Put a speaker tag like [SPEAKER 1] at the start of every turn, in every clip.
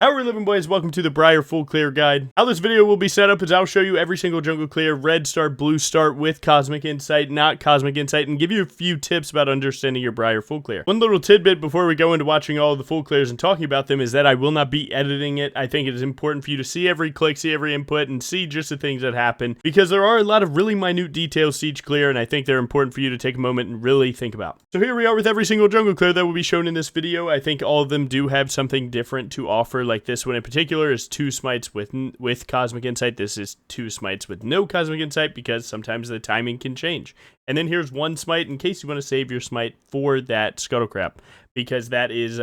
[SPEAKER 1] How are we living, boys? Welcome to the Briar Full Clear Guide. How this video will be set up is I'll show you every single jungle clear, red start, blue start with Cosmic Insight, not Cosmic Insight, and give you a few tips about understanding your Briar Full Clear. One little tidbit before we go into watching all of the full clears and talking about them is that I will not be editing it. I think it is important for you to see every click, see every input, and see just the things that happen, because there are a lot of really minute details to each clear, and I think they're important for you to take a moment and really think about. So here we are with every single jungle clear that will be shown in this video. I think all of them do have something different to offer. Like this one in particular is 2 Smites with Cosmic Insight. This is 2 Smites with no Cosmic Insight because sometimes the timing can change. And then here's 1 Smite in case you want to save your Smite for that Scuttle Crap, because that is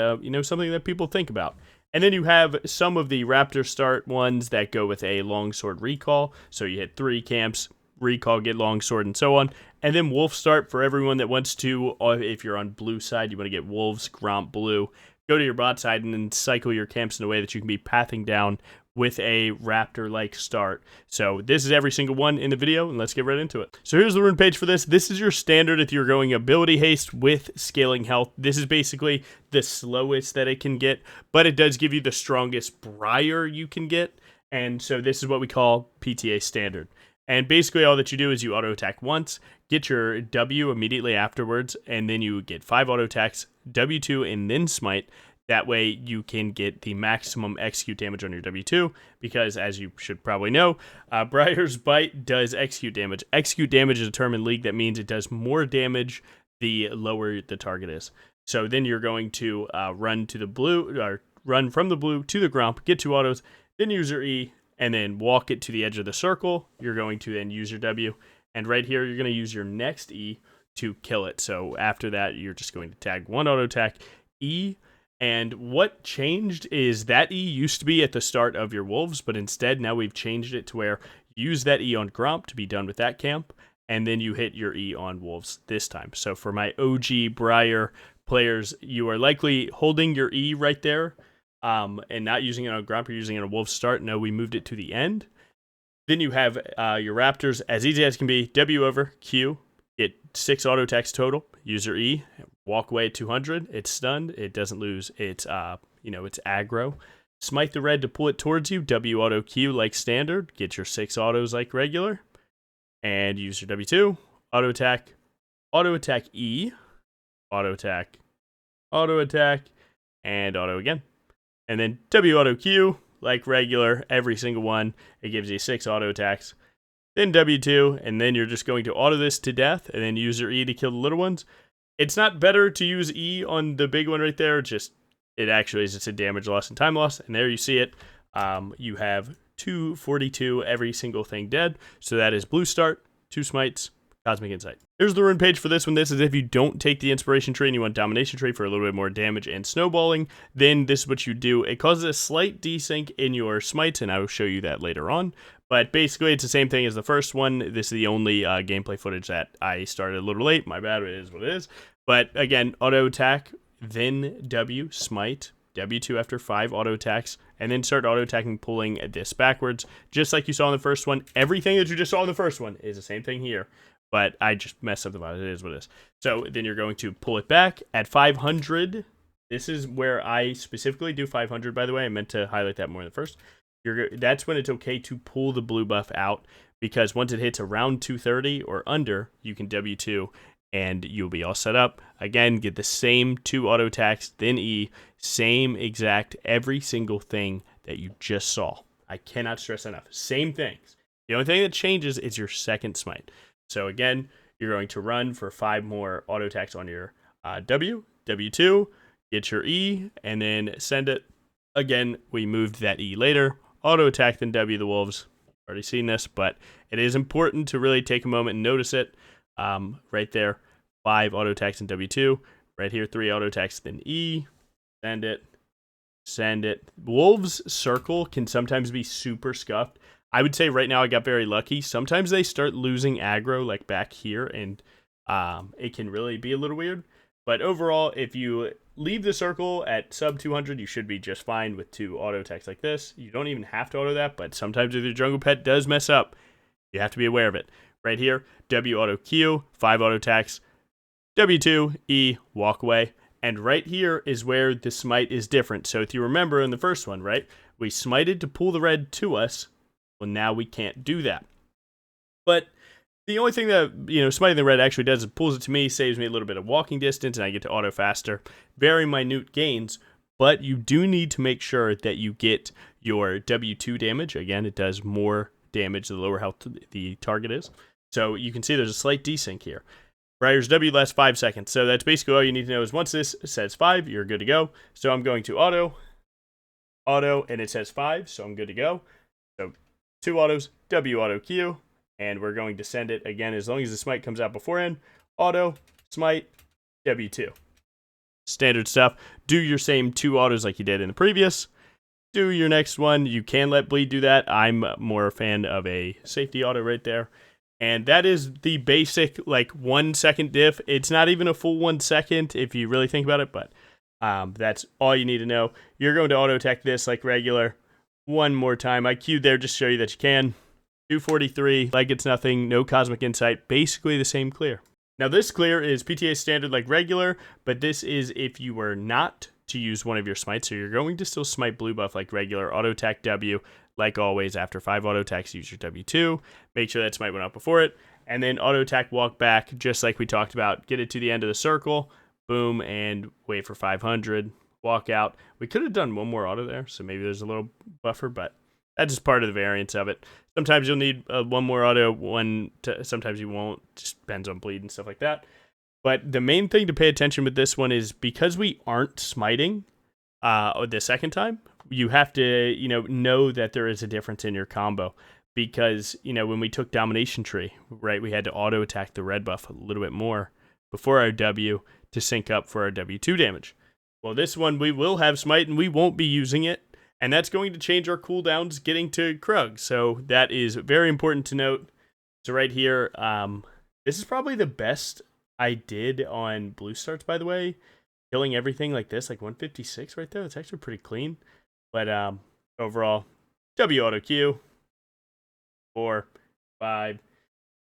[SPEAKER 1] something that people think about. And then you have some of the Raptor start ones that go with a longsword recall. So you hit 3 camps, recall, get longsword, and so on. And then wolf start for everyone that wants to, or if you're on blue side, you want to get wolves, gromp, blue. Go to your bot side and then cycle your camps in a way that you can be pathing down with a Raptor-like start. So this is every single one in the video, and let's get right into it. So here's the rune page for this. This is your standard if you're going ability haste with scaling health. This is basically the slowest that it can get, but it does give you the strongest Briar you can get. And so this is what we call PTA standard. And basically all that you do is you auto attack once, get your W immediately afterwards, and then you get 5 auto attacks, W2, and then Smite. That way you can get the maximum execute damage on your W2, because as you should probably know, Briar's Bite does execute damage. Execute damage is a term in League that means it does more damage the lower the target is. So then you're going to run to the blue, or run from the blue to the gromp, get 2 autos, then use your E, and then walk it to the edge of the circle. You're going to then use your W, and right here you're going to use your next E to kill it. So after that, you're just going to tag 1 auto attack, E, and what changed is that E used to be at the start of your wolves, but instead now we've changed it to where you use that E on gromp to be done with that camp, and then you hit your E on wolves this time. So for my OG Briar players, you are likely holding your E right there, and not using it on gromp, you're using it on wolf start. No, we moved it to the end. Then you have your Raptors, as easy as can be, W over, Q, get 6 auto attacks total, use your E, walk away at 200, it's stunned, it doesn't lose its, its aggro. Smite the red to pull it towards you, W auto Q like standard, get your 6 autos like regular, and use your W2, auto attack E, auto attack, and auto again. And then W auto Q, like regular, every single one. It gives you 6 auto attacks. Then W2, and then you're just going to auto this to death, and then use your E to kill the little ones. It's not better to use E on the big one right there, it actually is just a damage loss and time loss, and there you see it. You have 242, every single thing dead. So that is blue start, 2 Smites, Cosmic Insight. Here's the rune page for this one. This is if you don't take the Inspiration Tree and you want Domination Tree for a little bit more damage and snowballing, then this is what you do. It causes a slight desync in your Smites, and I will show you that later on. But basically, it's the same thing as the first one. This is the only gameplay footage that I started a little late. My bad, it is what it is. But again, auto attack, then W, Smite, W2 after 5 auto attacks, and then start auto attacking, pulling this backwards. Just like you saw in the first one, everything that you just saw in the first one is the same thing here. But I just messed up about it. It is what it is. So then you're going to pull it back at 500. This is where I specifically do 500, by the way. I meant to highlight that more in the first. That's when it's okay to pull the blue buff out, because once it hits around 230 or under, you can W2 and you'll be all set up. Again, get the same 2 auto attacks, then E, same exact every single thing that you just saw. I cannot stress enough. Same things. The only thing that changes is your second Smite. So again, you're going to run for 5 more auto attacks on your W, W2, get your E, and then send it. Again, we moved that E later. Auto attack, then W the wolves. Already seen this, but it is important to really take a moment and notice it. Right there, 5 auto attacks in W2. Right here, 3 auto attacks, then E. Send it. Wolves circle can sometimes be super scuffed. I would say right now I got very lucky. Sometimes they start losing aggro like back here, and it can really be a little weird. But overall, if you leave the circle at sub 200, you should be just fine with 2 auto attacks like this. You don't even have to auto that, but sometimes if your jungle pet does mess up, you have to be aware of it. Right here, W auto Q, 5 auto attacks, W2, E, walk away. And right here is where the smite is different. So if you remember in the first one, right, we smited to pull the red to us. Well, now we can't do that. But the only thing that, smiting the red actually does is pulls it to me, saves me a little bit of walking distance, and I get to auto faster. Very minute gains, but you do need to make sure that you get your W2 damage. Again, it does more damage the lower health the target is. So you can see there's a slight desync here. Briar's W lasts 5 seconds. So that's basically all you need to know is once this says 5, you're good to go. So I'm going to auto, and it says 5, so I'm good to go. So 2 autos, W auto Q, and we're going to send it again as long as the smite comes out beforehand. Auto, smite, W2. Standard stuff. Do your same 2 autos like you did in the previous. Do your next one. You can let bleed do that. I'm more a fan of a safety auto right there. And that is the basic, 1 second diff. It's not even a full 1 second if you really think about it, but that's all you need to know. You're going to auto attack this like regular. One more time. I queued there just to show you that you can. 243, like it's nothing, no Cosmic Insight, basically the same clear. Now this clear is PTA standard like regular, but this is if you were not to use one of your smites, so you're going to still smite blue buff like regular, auto attack W, like always, after 5 auto attacks, use your W2, make sure that smite went out before it, and then auto attack walk back, just like we talked about, get it to the end of the circle, boom, and wait for 500, walk out. We could have done one more auto there, so maybe there's a little buffer, but that's just part of the variance of it. Sometimes you'll need one more auto, sometimes you won't, just depends on bleed and stuff like that. But the main thing to pay attention with this one is because we aren't smiting the second time, you have to, know that there is a difference in your combo. Because, when we took Domination Tree, right, we had to auto attack the red buff a little bit more before our W to sync up for our W2 damage. Well, this one we will have smite and we won't be using it. And that's going to change our cooldowns getting to Krug. So that is very important to note. So right here, this is probably the best I did on blue starts, by the way. Killing everything like this, like 156 right there. That's actually pretty clean. But overall, W auto Q, 4, 5,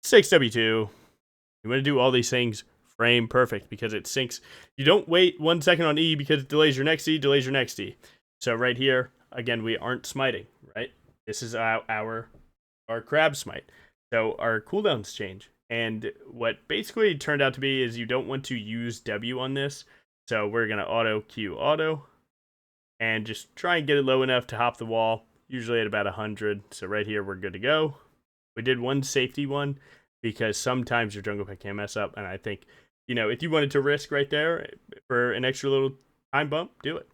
[SPEAKER 1] 6 W2. You want to do all these things frame perfect because it syncs. You don't wait 1 second on E because it delays your next E, delays your next E. So right here, again, we aren't smiting, right? This is our crab smite. So our cooldowns change. And what basically turned out to be is you don't want to use W on this. So we're going to auto Q auto and just try and get it low enough to hop the wall, usually at about 100. So right here, we're good to go. We did one safety one because sometimes your jungle pet can mess up. And I think, if you wanted to risk right there for an extra little time bump, do it.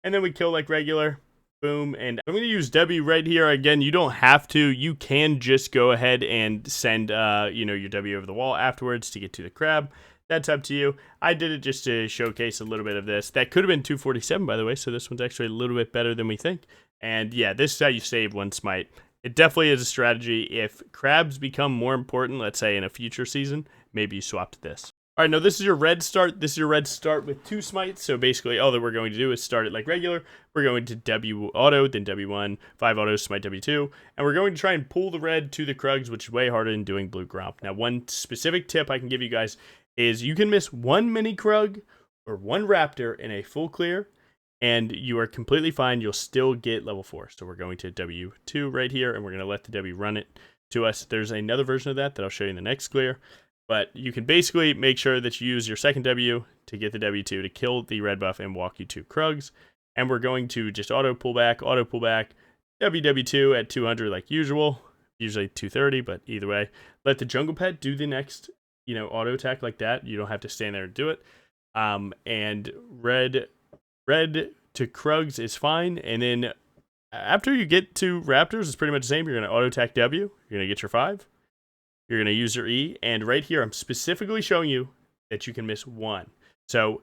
[SPEAKER 1] And then we kill like regular. Boom. And I'm going to use W right here. Again, you don't have to. You can just go ahead and send, your W over the wall afterwards to get to the crab. That's up to you. I did it just to showcase a little bit of this. That could have been 247, by the way, so this one's actually a little bit better than we think. And yeah, this is how you save one smite. It definitely is a strategy. If crabs become more important, let's say in a future season, maybe you swap to this. All right, now this is your red start. This is your red start with 2 smites. So basically all that we're going to do is start it like regular. We're going to W auto, then W1, 5 autos, smite W2. And we're going to try and pull the red to the Krugs, which is way harder than doing blue gromp. Now, one specific tip I can give you guys is you can miss 1 mini Krug or 1 Raptor in a full clear, and you are completely fine. You'll still get level 4. So we're going to W2 right here, and we're going to let the W run it to us. There's another version of that I'll show you in the next clear. But you can basically make sure that you use your second W to get the W2 to kill the red buff and walk you to Krugs. And we're going to just auto pull back, WW2 at 200 like usual. Usually 230, but either way. Let the jungle pet do the next, auto attack like that. You don't have to stand there and do it. And red to Krugs is fine. And then after you get to Raptors, it's pretty much the same. You're going to auto attack W. You're going to get your 5. You're going to use your E, and right here, I'm specifically showing you that you can miss 1. So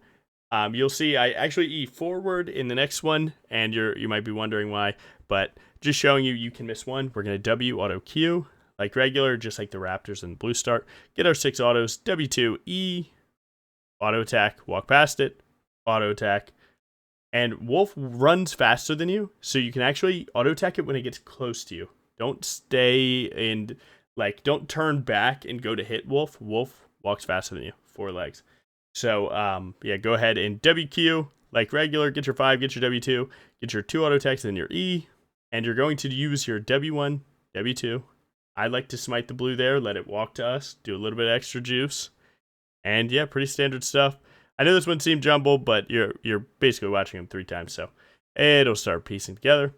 [SPEAKER 1] you'll see I actually E forward in the next one, and you might be wondering why, but just showing you can miss 1. We're going to W auto Q like regular, just like the Raptors and Blue Start. Get our 6 autos, W2, E, auto attack, walk past it, auto attack, and Wolf runs faster than you, so you can actually auto attack it when it gets close to you. Don't stay and don't turn back and go to hit Wolf. Wolf walks faster than you, 4 legs. So, yeah, go ahead and WQ like regular, get your 5, get your W2, get your 2 auto attacks, then your E, and you're going to use your W1, W2. I like to smite the blue there, let it walk to us, do a little bit of extra juice. And yeah, pretty standard stuff. I know this one seemed jumbled, but you're basically watching them 3 times, so it'll start piecing together.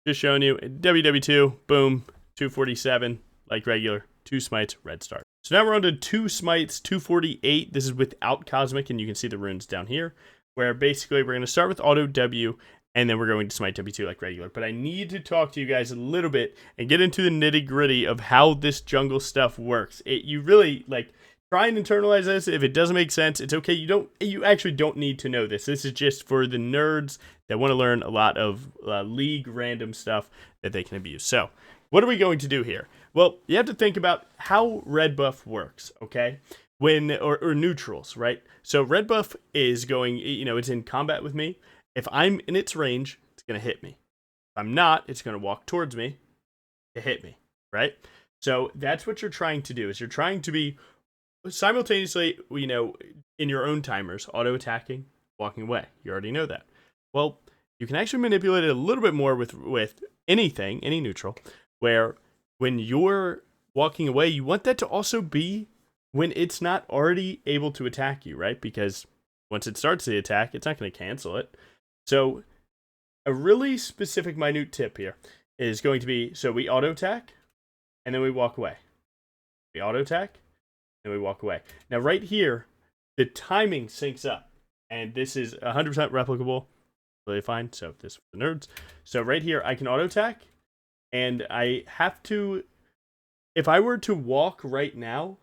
[SPEAKER 1] Just showing you WW2, boom, 247, like regular, 2 smites, red start. So now we're on to 2 smites, 248. This is without Cosmic, and you can see the runes down here, where basically we're going to start with auto W, and then we're going to smite W2 like regular. But I need to talk to you guys a little bit and get into the nitty gritty of how this jungle stuff works. You really, like, try and internalize this. If it doesn't make sense, it's okay. You actually don't need to know this. This is just for the nerds that want to learn a lot of league random stuff that they can abuse. So, what are we going to do here? Well, you have to think about how red buff works, okay? Or neutrals, right? So red buff is going, it's in combat with me. If I'm in its range, it's going to hit me. If I'm not, it's going to walk towards me to hit me, right? So that's what you're trying to do, is you're trying to be simultaneously, in your own timers, auto-attacking, walking away. You already know that. Well, you can actually manipulate it a little bit more with anything, any neutral, where when you're walking away, you want that to also be when it's not already able to attack you, right? Because once it starts the attack, it's not going to cancel it. So a really specific minute tip here is going to be, so we auto-attack, and then we walk away. We auto-attack, and we walk away. Now right here, the timing syncs up, and this is 100% replicable. Really fine, so this is for the nerds. So right here, I can auto-attack, and I have to, if I were to walk right now,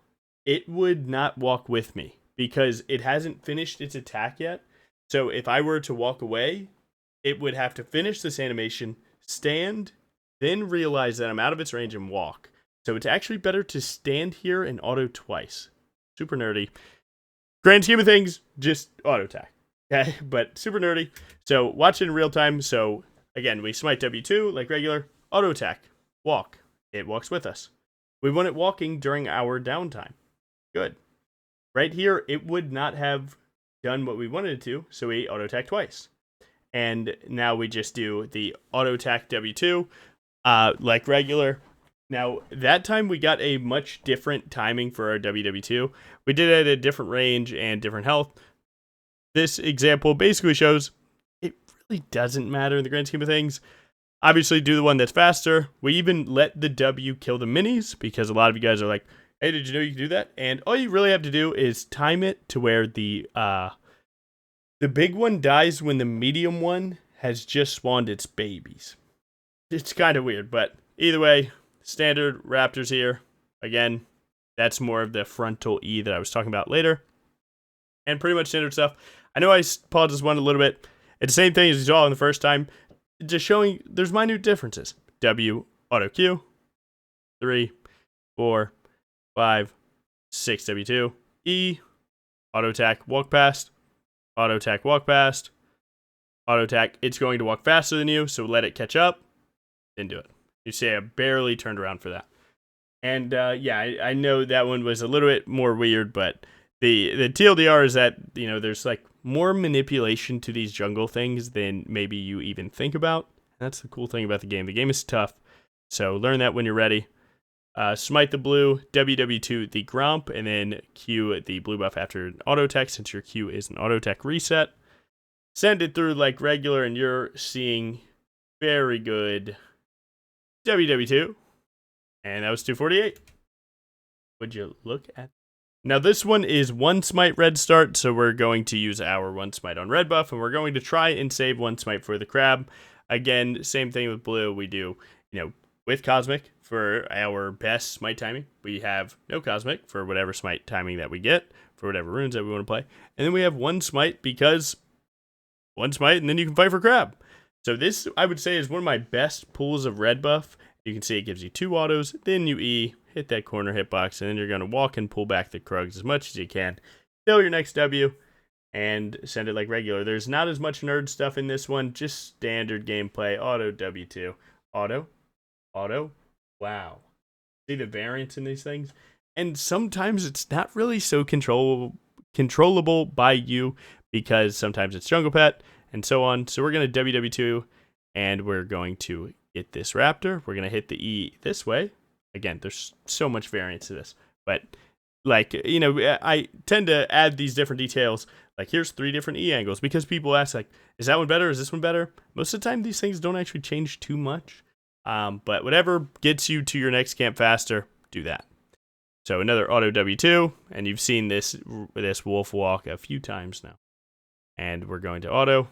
[SPEAKER 1] it would not walk with me because it hasn't finished its attack yet. So if I were to walk away, it would have to finish this animation, stand, then realize that I'm out of its range and walk. So it's actually better to stand here and auto twice. Super nerdy. Grand scheme of things, just auto attack. Okay, but super nerdy. So watch it in real time. So again, we smite W2 like regular, auto attack, walk. It walks with us. We want it walking during our downtime. Good. Right here, it would not have done what we wanted it to, so we auto attack twice. And now we just do the auto attack W2 like regular. Now, that time we got a much different timing for our WW2. We did it at a different range and different health. This example basically shows it really doesn't matter in the grand scheme of things. Obviously, do the one that's faster. We even let the W kill the minis because a lot of you guys are like, hey, did you know you can do that? And all you really have to do is time it to where the big one dies when the medium one has just spawned its babies. It's kind of weird, but either way, standard Raptors here. Again, that's more of the frontal E that I was talking about later. And pretty much standard stuff. I know I paused this one a little bit. It's the same thing as you saw in the first time. Just showing there's minute differences. W, auto Q, 3, 4, 5, 6, W2, E, auto attack, walk past, auto attack, walk past, auto attack. It's going to walk faster than you, so let it catch up, then do it. You see, I barely turned around for that. And yeah, I know that one was a little bit more weird, but the TLDR is that, there's like more manipulation to these jungle things than maybe you even think about. And that's the cool thing about the game. The game is tough, so learn that when you're ready. Smite the blue, WW2 the Grump, and then Q the blue buff after an auto attack, since your Q is an auto attack reset. Send it through like regular, and you're seeing very good WW2. And that was 248. Would you look at? Now this one is 1 smite red start, so we're going to use our 1 smite on red buff, and we're going to try and save 1 smite for the crab. Again, same thing with blue. We do, with Cosmic for our best smite timing. We have no Cosmic for whatever smite timing that we get, for whatever runes that we want to play. And then we have 1 smite because 1 smite, and then you can fight for crab. So this, I would say, is one of my best pools of red buff. You can see it gives you 2 autos, then you E, hit that corner hitbox, and then you're going to walk and pull back the Krugs as much as you can. Kill your next W, and send it like regular. There's not as much nerd stuff in this one, just standard gameplay. Auto W2. Auto. Auto. Wow. See the variance in these things? And sometimes it's not really so controllable controllable by you because sometimes it's jungle pet and so on. So we're going to WW2 and we're going to get this Raptor. We're going to hit the E this way. Again, there's so much variance to this, but like, you know, I tend to add these different details. Like here's 3 different E angles because people ask like, is that one better? Is this one better? Most of the time, these things don't actually change too much. But whatever gets you to your next camp faster, do that. So another auto W2, and you've seen this wolf walk a few times now. And we're going to auto,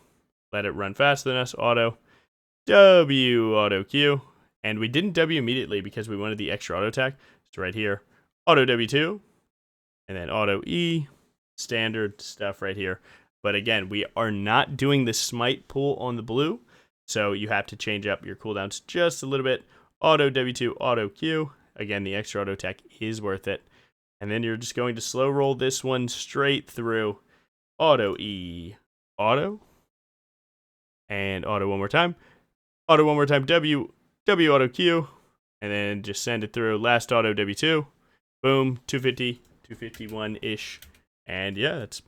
[SPEAKER 1] let it run faster than us, auto, W, auto Q. And we didn't W immediately because we wanted the extra auto attack. So right here, auto W2, and then auto E, standard stuff right here. But again, we are not doing the smite pull on the blue, so you have to change up your cooldowns just a little bit. Auto W2, auto Q. Again, the extra auto attack is worth it. And then you're just going to slow roll this one straight through. Auto E, auto. And auto one more time. Auto one more time, W, W auto Q. And then just send it through. Last auto W2. Boom, 250, 251-ish. And yeah, that's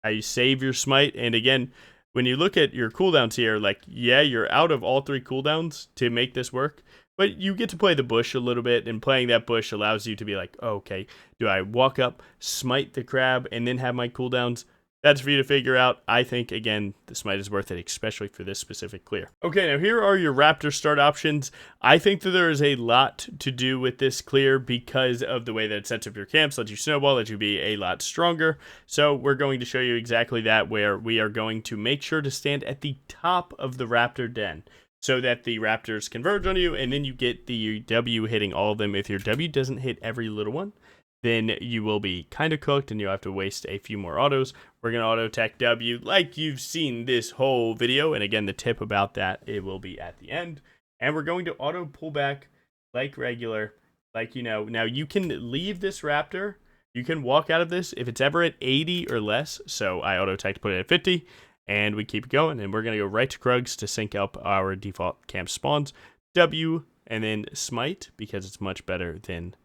[SPEAKER 1] how you save your smite. And again, when you look at your cooldowns here, like, yeah, you're out of all 3 cooldowns to make this work. But you get to play the bush a little bit, and playing that bush allows you to be like, oh, okay, do I walk up, smite the crab, and then have my cooldowns? That's for you to figure out. I think, again, the smite is worth it, especially for this specific clear. Okay, now here are your Raptor start options. I think that there is a lot to do with this clear because of the way that it sets up your camps, lets you snowball, lets you be a lot stronger. So we're going to show you exactly that, where we are going to make sure to stand at the top of the Raptor den, so that the Raptors converge on you, and then you get the W hitting all of them. If your W doesn't hit every little one, then you will be kind of cooked, and you'll have to waste a few more autos. We're going to auto-attack W like you've seen this whole video, and again, the tip about that, it will be at the end. And we're going to auto-pull back like regular, like you know. Now, you can leave this Raptor. You can walk out of this if it's ever at 80 or less, so I auto-attack to put it at 50. And we keep going, and we're going to go right to Krugs to sync up our default camp spawns. W, and then Smite, because it's much better than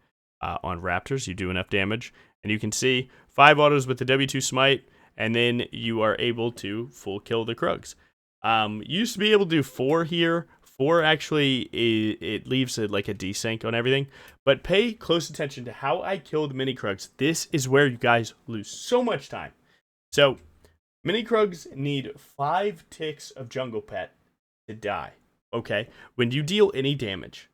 [SPEAKER 1] on Raptors. You do enough damage. And you can see 5 autos with the W2 Smite, and then you are able to full kill the Krugs. You used to be able to do 4 here. 4 actually, it leaves like a desync on everything. But pay close attention to how I kill the mini Krugs. This is where you guys lose so much time. So mini Krugs need 5 ticks of Jungle Pet to die, okay? When you deal any damage,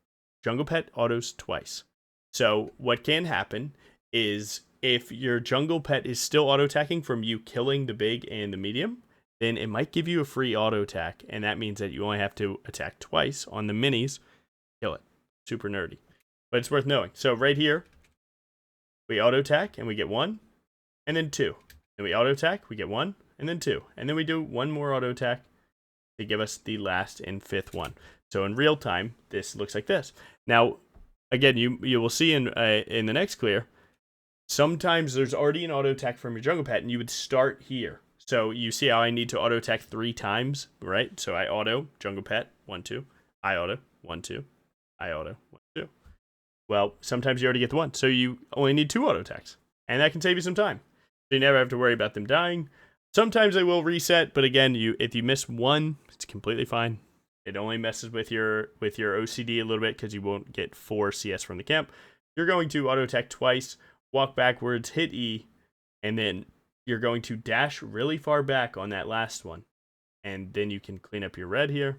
[SPEAKER 1] Jungle Pet autos twice. So what can happen is if your Jungle Pet is still auto-attacking from you killing the big and the medium, then it might give you a free auto-attack, and that means that you only have to attack twice on the minis. Kill it. Super nerdy. But it's worth knowing. So right here, we auto-attack, and we get 1, and then 2. Then we auto-attack, we get 1, and then 2. And then we do 1 more auto attack to give us the last and 5th one. So in real time, this looks like this. Now, again, you will see in the next clear, sometimes there's already an auto attack from your Jungle Pet, and you would start here. So you see how I need to auto attack 3 times, right? So I auto, Jungle Pet, 1, 2. I auto, 1, 2. I auto, 1, 2. Well, sometimes you already get the 1. So you only need 2 auto attacks. And that can save you some time. So you never have to worry about them dying. Sometimes they will reset, but again, if you miss 1, it's completely fine. It only messes with your OCD a little bit because you won't get 4 CS from the camp. You're going to auto attack twice, walk backwards, hit E, and then you're going to dash really far back on that last one. And then you can clean up your red here.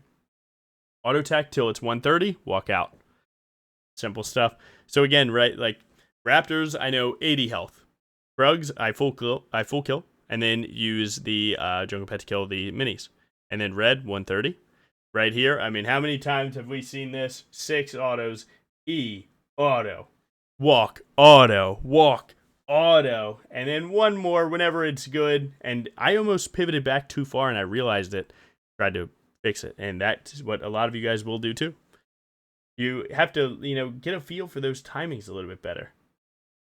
[SPEAKER 1] Auto attack till it's 130, walk out. Simple stuff. So again, right, like Raptors, I know 80 health. Krugs, I full kill, and then use the Jungle Pet to kill the minis. And then red, 130. Right here, I mean, how many times have we seen this? 6 autos, E, auto, walk, auto, walk, auto, and then 1 more whenever it's good. And I almost pivoted back too far, and I realized it. Tried to fix it, and that's what a lot of you guys will do too. You have to, get a feel for those timings a little bit better.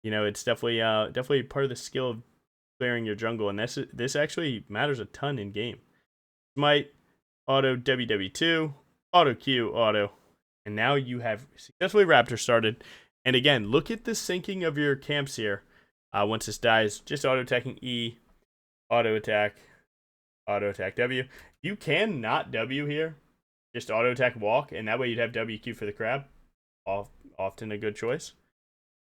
[SPEAKER 1] It's definitely part of the skill of clearing your jungle, and this actually matters a ton in game. Smite, auto, WW2, auto Q, auto, and now you have successfully Raptor started. And again, look at the syncing of your camps here. Once this dies, just auto-attacking E, auto-attack W. You can not W here. Just auto-attack walk, and that way you'd have WQ for the crab. Often a good choice.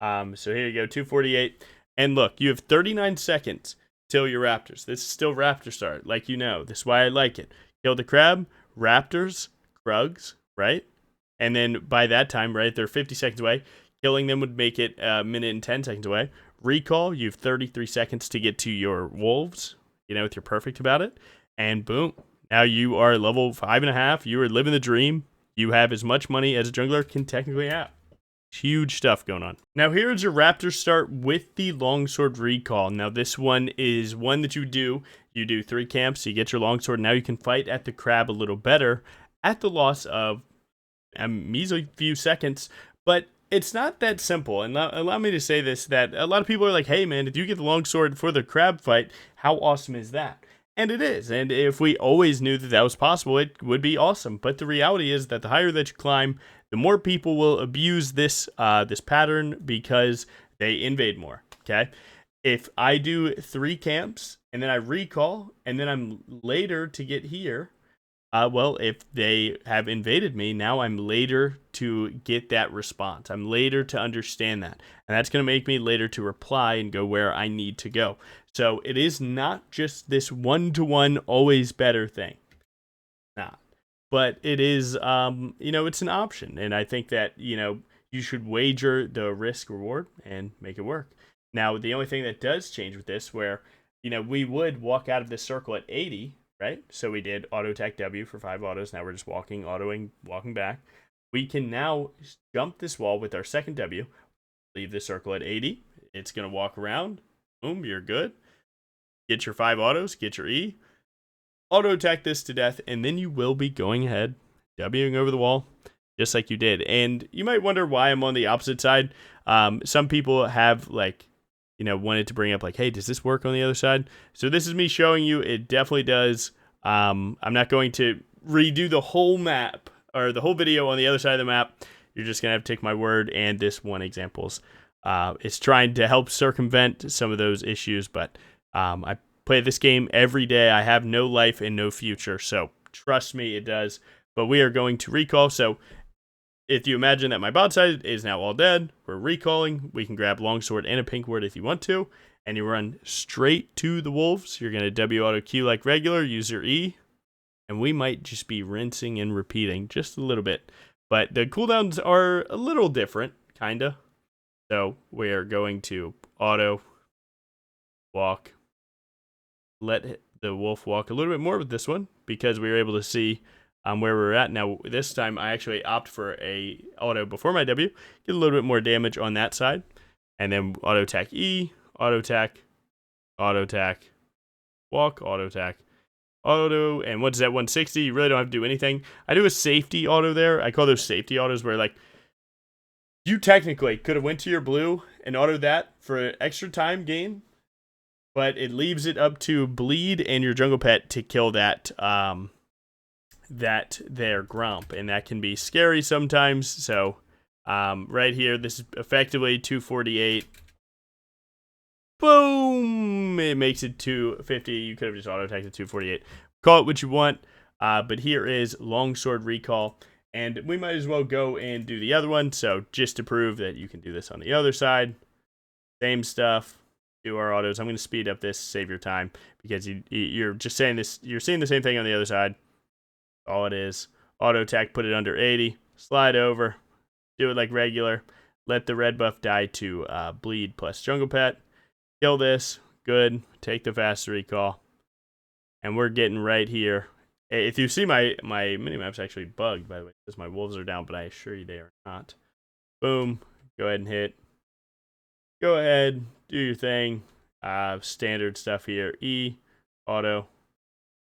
[SPEAKER 1] So here you go, 248. And look, you have 39 seconds till your Raptors. This is still Raptor start, like you know. This is why I like it. Kill the crab, Raptors, Krugs, right? And then by that time, right, they're 50 seconds away. Killing them would make it a minute and 10 seconds away. Recall, you have 33 seconds to get to your wolves, you know, if you're perfect about it. And boom, now you are level 5.5. You are living the dream. You have as much money as a jungler can technically have. Huge stuff going on. Now here's your Raptor start with the longsword recall. Now this one is one that you do 3 camps, you get your longsword. Now you can fight at the crab a little better at the loss of a measly few seconds, but it's not that simple. And allow me to say this, that a lot of people are like, hey man, if you get the longsword for the crab fight, how awesome is that? And it is, and if we always knew that that was possible, it would be awesome. But the reality is that the higher that you climb, the more people will abuse this this pattern because they invade more, okay? If I do 3 camps, and then I recall, and then I'm later to get here, well, if they have invaded me, now I'm later to get that response. I'm later to understand that. And that's going to make me later to reply and go where I need to go. So it is not just this one-to-one always better thing. Nah. But it is, you know, it's an option. And I think that, you know, you should wager the risk reward and make it work. Now, the only thing that does change with this, where, you know, we would walk out of this circle at 80, right? So we did auto attack W for 5 autos. Now we're just walking back. We can now jump this wall with our second W, leave the circle at 80. It's going to walk around. Boom, you're good. Get your 5 autos, get your E. Auto attack this to death, and then you will be going ahead, Wing over the wall, just like you did. And you might wonder why I'm on the opposite side. Some people have, like, you know, wanted to bring up, like, hey, does this work on the other side? So this is me showing you it definitely does. I'm not going to redo the whole map or the whole video on the other side of the map. You're just going to have to take my word, and this one example's it's trying to help circumvent some of those issues, but I play this game every day. I have no life and no future, so trust me, it does. But we are going to recall, so if you imagine that my bot side is now all dead, we're recalling. We can grab longsword and a pink ward if you want to, and you run straight to the wolves. You're going to W auto Q like regular, use your E, and we might just be rinsing and repeating just a little bit. But the cooldowns are a little different, kinda. So we are going to auto walk, let the wolf walk a little bit more with this one because we were able to see where we're at. Now this time I actually opt for a auto before my W, get a little bit more damage on that side, and then auto attack E, auto attack, walk, auto attack, auto, and what's that, 160? You really don't have to do anything. I do a safety auto there. I call those safety autos where, like, you technically could have went to your blue and autoed that for extra time gain, but it leaves it up to Bleed and your jungle pet to kill that their grump, and that can be scary sometimes. So right here, this is effectively 248. Boom! It makes it 250. You could have just auto-attacked at 248. Call it what you want, but here is longsword recall. And we might as well go and do the other one. So just to prove that you can do this on the other side, same stuff, do our autos. I'm going to speed up this, save your time, because you're just saying this. You're seeing the same thing on the other side. All it is, auto attack, put it under 80, slide over, do it like regular, let the red buff die to bleed plus jungle pet, kill this, good, take the fast recall, and we're getting right here. If you see my minimap's actually bugged, by the way, because my wolves are down, but I assure you they are not. Boom. Go ahead and hit. Go ahead. Do your thing. Standard stuff here. E. Auto.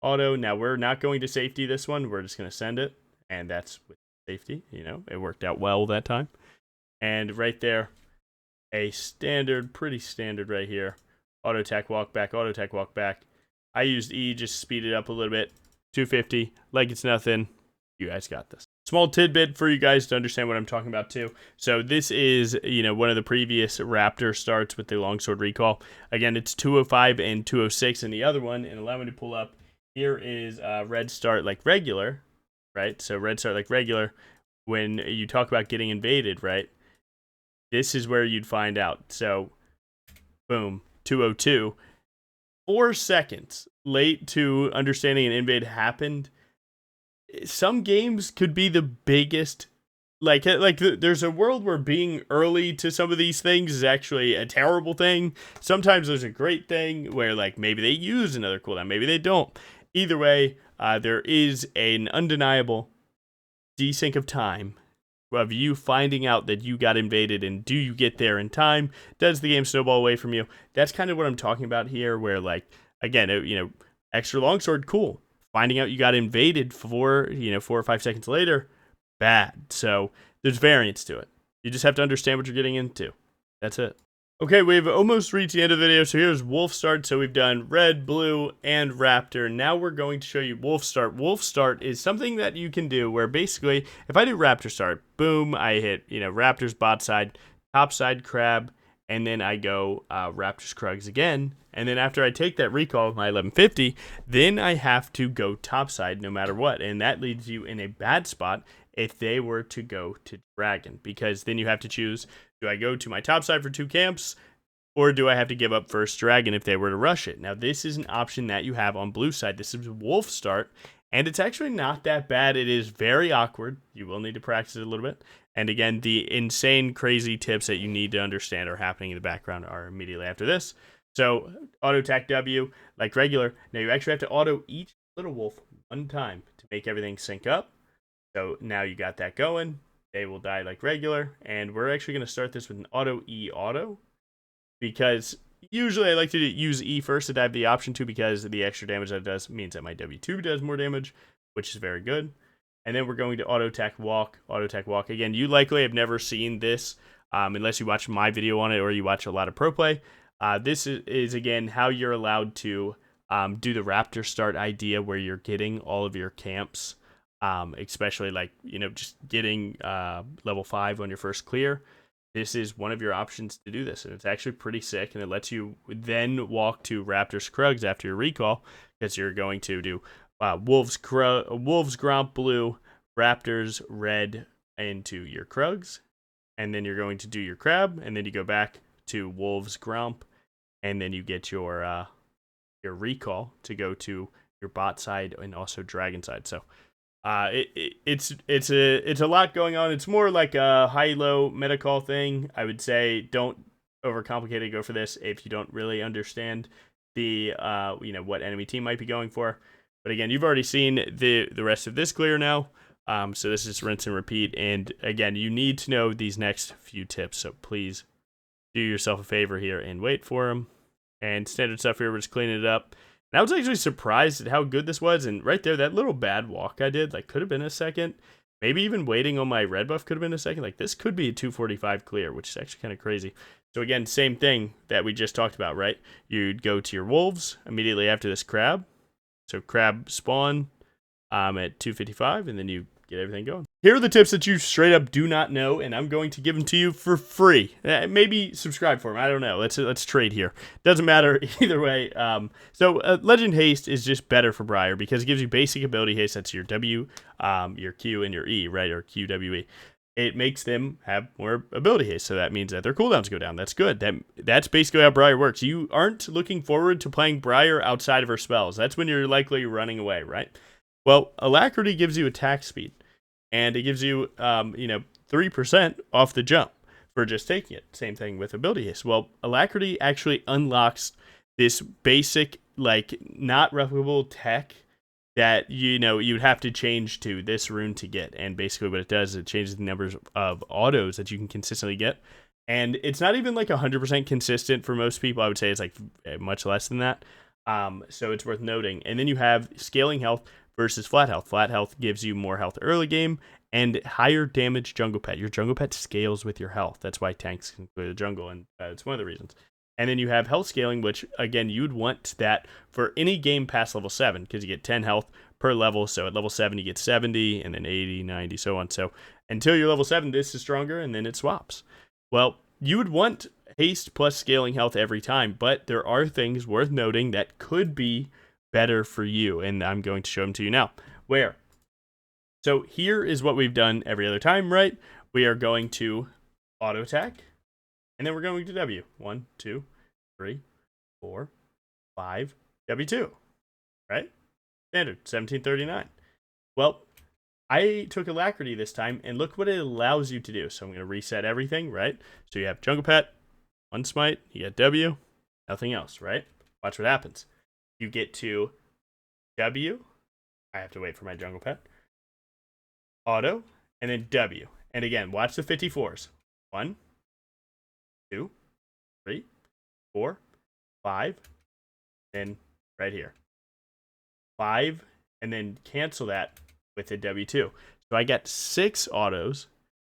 [SPEAKER 1] Auto. Now, we're not going to safety this one. We're just going to send it. And that's with safety. You know, it worked out well that time. And right there, a standard, pretty standard right here. Auto attack, walk back. Auto attack, walk back. I used E, just speed it up a little bit. 250, like it's nothing. You guys got this. Small tidbit for you guys to understand what I'm talking about too. So this is, one of the previous Raptor starts with the longsword recall. Again, it's 205 and 206 in the other one, and allow me to pull up. Here is red start like regular, right? So red start like regular. When you talk about getting invaded, right? This is where you'd find out. So, boom, 202. 4 seconds late to understanding an invade happened. Some games could be the biggest. There's a world where being early to some of these things is actually a terrible thing. Sometimes there's a great thing where, maybe they use another cooldown, maybe they don't. Either way, there is an undeniable desync of time of you finding out that you got invaded, and do you get there in time? Does the game snowball away from you? That's kind of what I'm talking about here, where, again, extra longsword, cool. Finding out you got invaded 4 or 5 seconds later, bad. So there's variance to it. You just have to understand what you're getting into. That's it. Okay, we've almost reached the end of the video, so here's Wolf Start. So we've done Red, Blue, and Raptor. Now we're going to show you Wolf Start. Wolf Start is something that you can do where basically, if I do Raptor Start, boom, I hit, Raptor's bot side, top side crab, and then I go Raptor's Krugs again. And then after I take that recall with my 1150, then I have to go top side no matter what. And that leaves you in a bad spot if they were to go to Dragon, because then you have to choose, do I go to my top side for 2 camps, or do I have to give up first Dragon if they were to rush it? Now, this is an option that you have on blue side. This is Wolf Start, and it's actually not that bad. It is very awkward. You will need to practice it a little bit. And again, the insane, crazy tips that you need to understand are happening in the background are immediately after this. So, auto attack W, like regular. Now, you actually have to auto each little wolf 1 time to make everything sync up. So now you got that going. They will die like regular. And we're actually going to start this with an auto E auto, because usually I like to use E first to dive the option to, because the extra damage that it does means that my W2 does more damage, which is very good. And then we're going to auto attack walk. Auto attack walk. Again, you likely have never seen this unless you watch my video on it or you watch a lot of pro play. This is again how you're allowed to do the Raptor Start idea, where you're getting all of your camps. Especially just getting level 5 on your first clear. This is one of your options to do this, and it's actually pretty sick, and it lets you then walk to Raptor's Krugs after your recall, because you're going to do Wolves Gromp blue, Raptors red into your Krugs, and then you're going to do your crab, and then you go back to Wolves Gromp, and then you get your recall to go to your bot side and also dragon side. So it's a lot going on. It's more like a high-low meta call thing. I would say don't overcomplicate it. Go for this if you don't really understand the what enemy team might be going for. But again, you've already seen the rest of this clear now. So this is rinse and repeat. And again, you need to know these next few tips. So please do yourself a favor here and wait for them. And standard stuff here, we're just cleaning it up. And I was actually surprised at how good this was. And right there, that little bad walk I did, could have been a second. Maybe even waiting on my red buff could have been a second. This could be a 245 clear, which is actually kind of crazy. So again, same thing that we just talked about, right? You'd go to your wolves immediately after this crab. So crab spawn at 255, and then you get everything going. Here are the tips that you straight up do not know, and I'm going to give them to you for free. Maybe subscribe for them. I don't know. Let's trade here. Doesn't matter either way. So Legend Haste is just better for Briar because it gives you basic ability haste. That's your W, your Q, and your E, right? Or QWE. It makes them have more ability haste, so that means that their cooldowns go down. That's good. That's basically how Briar works. You aren't looking forward to playing Briar outside of her spells. That's when you're likely running away, right? Well, Alacrity gives you attack speed, and it gives you, 3% off the jump for just taking it. Same thing with ability haste. Well, Alacrity actually unlocks this basic, not replicable tech that, you'd have to change to this rune to get. And basically what it does is it changes the numbers of autos that you can consistently get. And it's not even 100% consistent for most people. I would say it's much less than that. So it's worth noting. And then you have scaling health versus flat health. Flat health gives you more health early game and higher damage jungle pet. Your jungle pet scales with your health. That's why tanks can clear the jungle, and it's one of the reasons. And then you have health scaling, which, again, you'd want that for any game past level 7, because you get 10 health per level. So at level 7, you get 70, and then 80, 90, so on. So until you're level 7, this is stronger, and then it swaps. Well, you would want haste plus scaling health every time, but there are things worth noting that could be better for you, and I'm going to show them to you now. Where? So here is what we've done every other time, right? We are going to auto attack, and then we're going to W. 1, 2, 3, 4, 5, W2, right? Standard, 1739. Well, I took Alacrity this time, and look what it allows you to do. So I'm going to reset everything, right? So you have Jungle Pet, 1 Smite, you get W, nothing else, right? Watch what happens. You get to W. I have to wait for my Jungle Pet. Auto, and then W. And again, watch the 54s. 1, 2, 3, 4, 5, and right here. 5, and then cancel that with the W2. So I got 6 autos,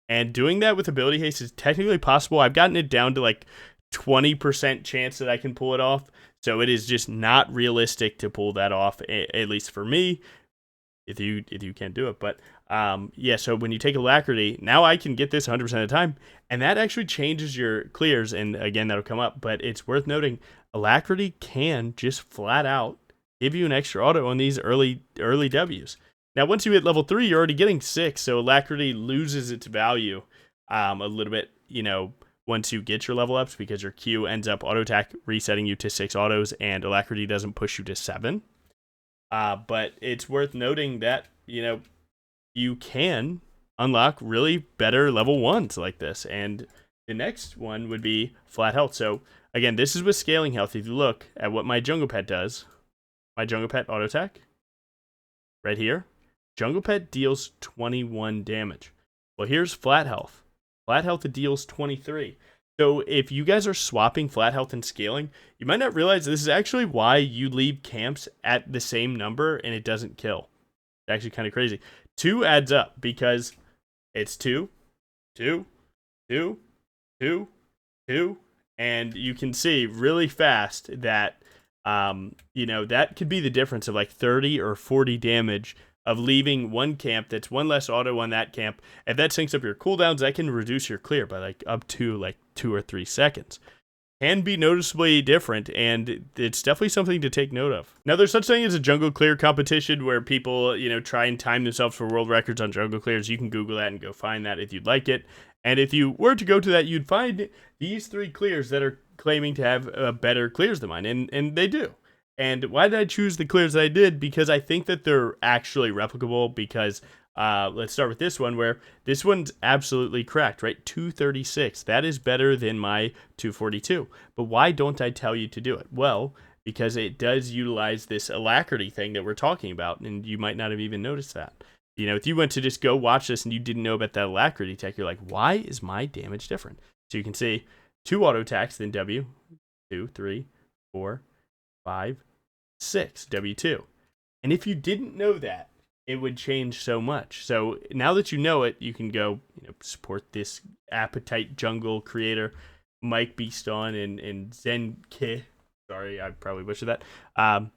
[SPEAKER 1] and doing that with ability haste is technically possible. I've gotten it down to like 20% chance that I can pull it off. So it is just not realistic to pull that off, at least for me, if you can't do it. But yeah, so when you take Alacrity, now I can get this 100% of the time, and that actually changes your clears, and again, that'll come up. But it's worth noting, Alacrity can just flat out give you an extra auto on these early Ws. Now, once you hit level 3, you're already getting 6, so Alacrity loses its value a little bit, once you get your level ups, because your Q ends up auto attack resetting you to 6 autos, and Alacrity doesn't push you to 7. But it's worth noting that, you can unlock really better level 1s like this, and the next one would be flat health. So, again, this is with scaling health. If you look at what my Jungle Pet does, my Jungle Pet auto attack, right here, Jungle Pet deals 21 damage. Well, here's flat health. Flat health deals 23. So if you guys are swapping flat health and scaling, you might not realize this is actually why you leave camps at the same number and it doesn't kill. It's actually kind of crazy. 2 adds up because it's 2, 2, 2, 2, 2, and you can see really fast that that could be the difference of like 30 or 40 damage of leaving one camp that's one less auto on that camp. If that syncs up your cooldowns, that can reduce your clear by like up to like 2 or 3 seconds. Can be noticeably different, and it's definitely something to take note of. Now, there's such thing as a jungle clear competition where people, try and time themselves for world records on jungle clears. You can Google that and go find that if you'd like it. And if you were to go to that, you'd find these 3 clears that are claiming to have better clears than mine, and they do. And why did I choose the clears that I did? Because I think that they're actually replicable, because let's start with this one, where this one's absolutely cracked, right? 236. That is better than my 242. But why don't I tell you to do it? Well, because it does utilize this Alacrity thing that we're talking about, and you might not have even noticed that. If you went to just go watch this and you didn't know about that Alacrity tech, you're like, why is my damage different? So you can see 2 auto attacks, then W, 2, 3, 4, 5, 6, W2. And if you didn't know that, it would change so much. So now that you know it, you can go, support this Appetite Jungle creator, Mike Beaston and Zenki. Sorry, I probably butchered that.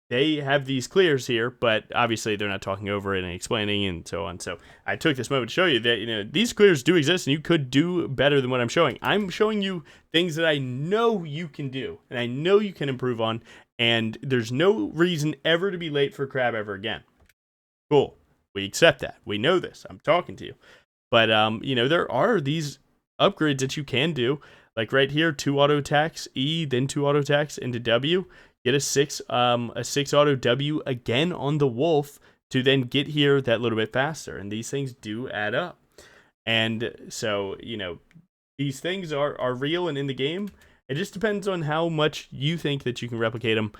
[SPEAKER 1] They have these clears here, but obviously they're not talking over it and explaining and so on. So I took this moment to show you that, these clears do exist and you could do better than what I'm showing. I'm showing you things that I know you can do and I know you can improve on, and there's no reason ever to be late for crab ever again. Cool. We accept that. We know this. I'm talking to you. But, there are these upgrades that you can do. Like right here, 2 auto attacks, E, then 2 auto attacks into W. Get a 6 auto W again on the wolf to then get here that little bit faster. And these things do add up. And so, these things are real and in the game. It just depends on how much you think that you can replicate them.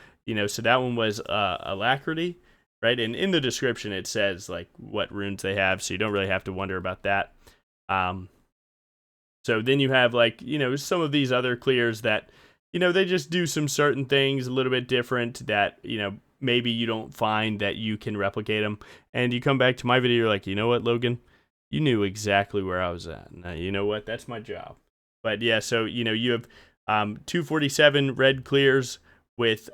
[SPEAKER 1] So that one was Alacrity, right? And in the description, it says like what runes they have. So you don't really have to wonder about that. So then you have like, some of these other clears that, they just do some certain things a little bit different that, maybe you don't find that you can replicate them. And you come back to my video, you're like, you know what, Logan? You knew exactly where I was at. Now, you know what? That's my job. But yeah, so, you have 247 red clears with,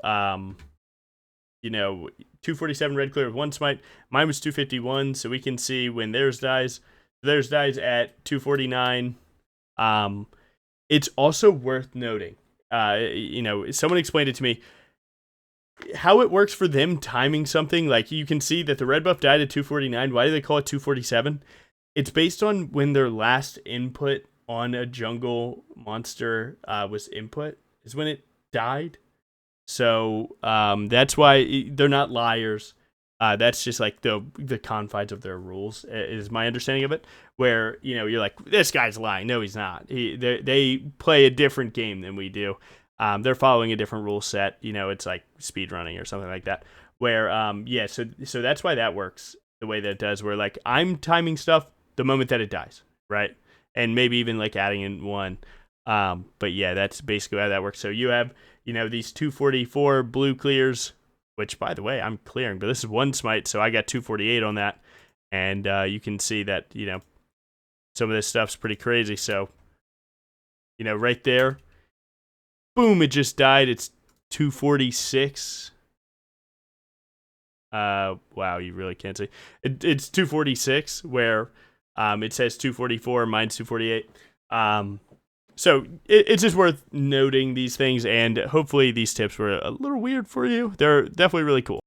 [SPEAKER 1] 247 red clear with 1 smite. Mine was 251, so we can see when theirs dies. Theirs dies at 249. It's also worth noting, someone explained it to me, how it works for them timing something. Like, you can see that the red buff died at 249. Why do they call it 247? It's based on when their last input on a jungle monster was input, is when it died. So that's why they're not liars. That's just like the confines of their rules, is my understanding of it. Where, you're like, this guy's lying. No, he's not. They play a different game than we do. They're following a different rule set. It's like speed running or something like that. Where so that's why that works the way that it does. Where, like, I'm timing stuff the moment that it dies, right? And maybe even like adding in one. But yeah, that's basically how that works. So you have these 244 blue clears, which, by the way, I'm clearing, but this is 1 smite, so I got 248 on that. And you can see that, some of this stuff's pretty crazy. So, right there, boom, it just died. It's 246. Wow, you really can't see. It's 246, where it says 244, mine's 248. So it's just worth noting these things, and hopefully these tips were a little weird for you. They're definitely really cool.